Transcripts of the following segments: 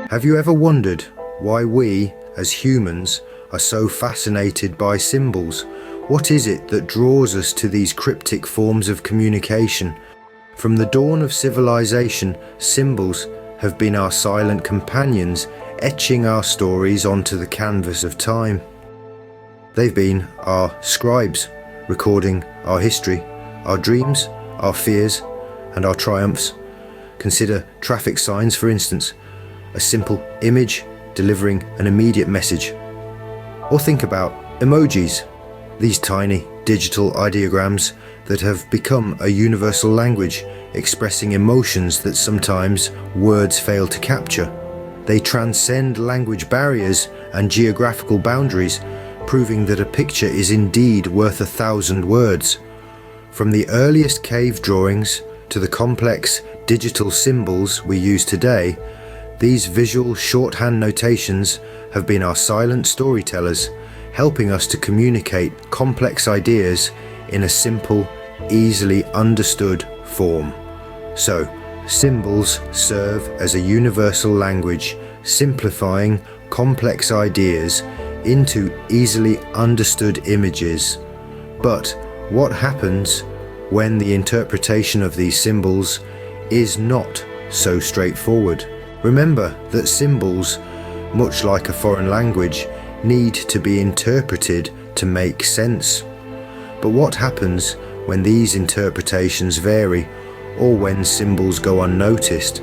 Have you ever wondered why we, as humans, are so fascinated by symbols? What is it that draws us to these cryptic forms of communication? From the dawn of civilization, symbols have been our silent companions, etching our stories onto the canvas of time. They've been our scribes, recording our history, our dreams, our fears, and our triumphs. Consider traffic signs, for instance, a simple image delivering an immediate message. Or think about emojis, these tiny digital ideograms that have become a universal language, expressing emotions that sometimes words fail to capture. They transcend language barriers and geographical boundaries, proving that a picture is indeed worth 1,000 words. From the earliest cave drawings to the complex digital symbols we use today, these visual shorthand notations have been our silent storytellers, helping us to communicate complex ideas in a simple, easily understood form. So, symbols serve as a universal language, simplifying complex ideas into easily understood images. But what happens when the interpretation of these symbols is not so straightforward? Remember that symbols, much like a foreign language, need to be interpreted to make sense. But what happens when these interpretations vary, or when symbols go unnoticed?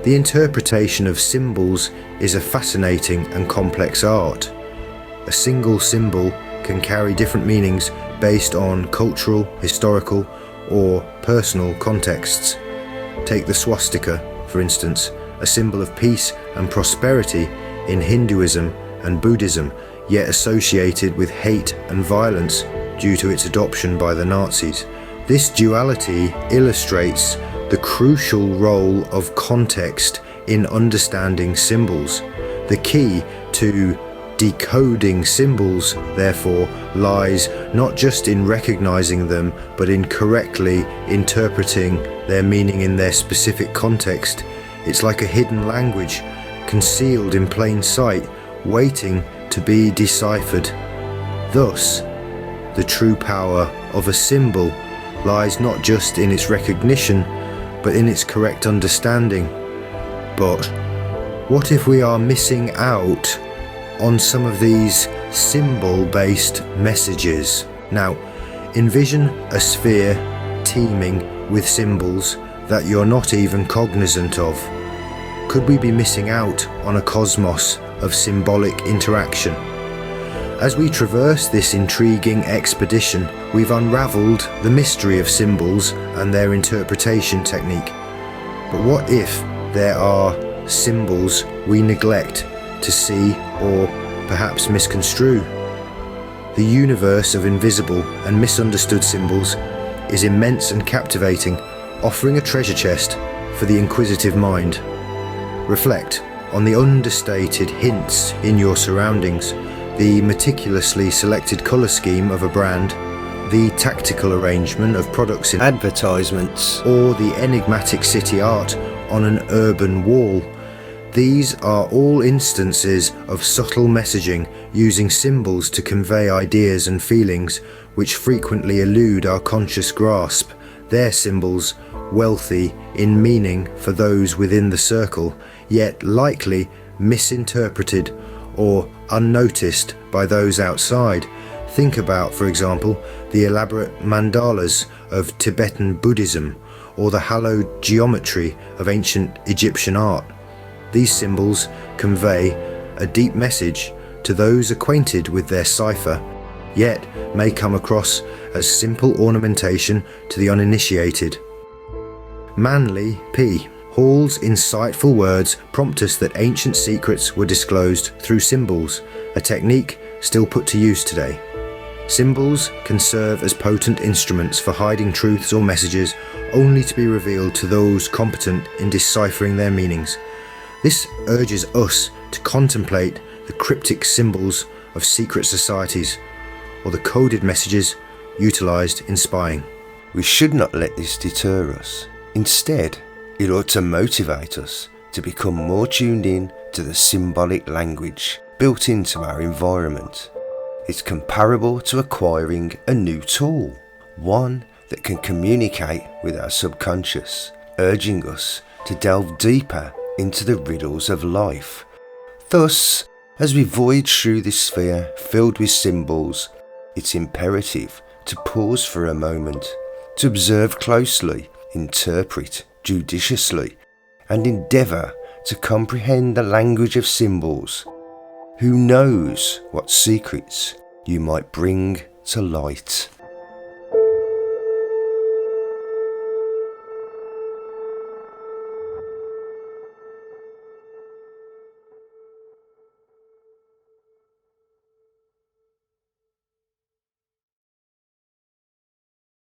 The interpretation of symbols is a fascinating and complex art. A single symbol can carry different meanings based on cultural, historical, or personal contexts. Take the swastika, for instance, a symbol of peace and prosperity in Hinduism and Buddhism, yet associated with hate and violence due to its adoption by the Nazis. This duality illustrates the crucial role of context in understanding symbols. The key to decoding symbols, therefore, lies not just in recognizing them, but in correctly interpreting their meaning in their specific context. It's like a hidden language, concealed in plain sight, waiting to be deciphered. Thus, the true power of a symbol lies not just in its recognition, but in its correct understanding. But what if we are missing out on some of these symbol-based messages? Now, envision a sphere teeming with symbols that you're not even cognizant of. Could we be missing out on a cosmos of symbolic interaction? As we traverse this intriguing expedition, we've unraveled the mystery of symbols and their interpretation technique. But what if there are symbols we neglect to see or perhaps misconstrue? The universe of invisible and misunderstood symbols is immense and captivating, offering a treasure chest for the inquisitive mind. Reflect on the understated hints in your surroundings, the meticulously selected colour scheme of a brand, the tactical arrangement of products in advertisements, or the enigmatic city art on an urban wall. These are all instances of subtle messaging using symbols to convey ideas and feelings which frequently elude our conscious grasp. They're symbols wealthy in meaning for those within the circle, yet likely misinterpreted or unnoticed by those outside. Think about, for example, the elaborate mandalas of Tibetan Buddhism or the hallowed geometry of ancient Egyptian art. These symbols convey a deep message to those acquainted with their cipher, yet may come across as simple ornamentation to the uninitiated. Manly P. Hall's insightful words prompt us that ancient secrets were disclosed through symbols, a technique still put to use today. Symbols can serve as potent instruments for hiding truths or messages only to be revealed to those competent in deciphering their meanings. This urges us to contemplate the cryptic symbols of secret societies, or the coded messages utilised in spying. We should not let this deter us. Instead, it ought to motivate us to become more tuned in to the symbolic language built into our environment. It's comparable to acquiring a new tool, one that can communicate with our subconscious, urging us to delve deeper into the riddles of life. Thus, as we voyage through this sphere filled with symbols, it's imperative to pause for a moment, to observe closely, interpret judiciously, and endeavour to comprehend the language of symbols. Who knows what secrets you might bring to light?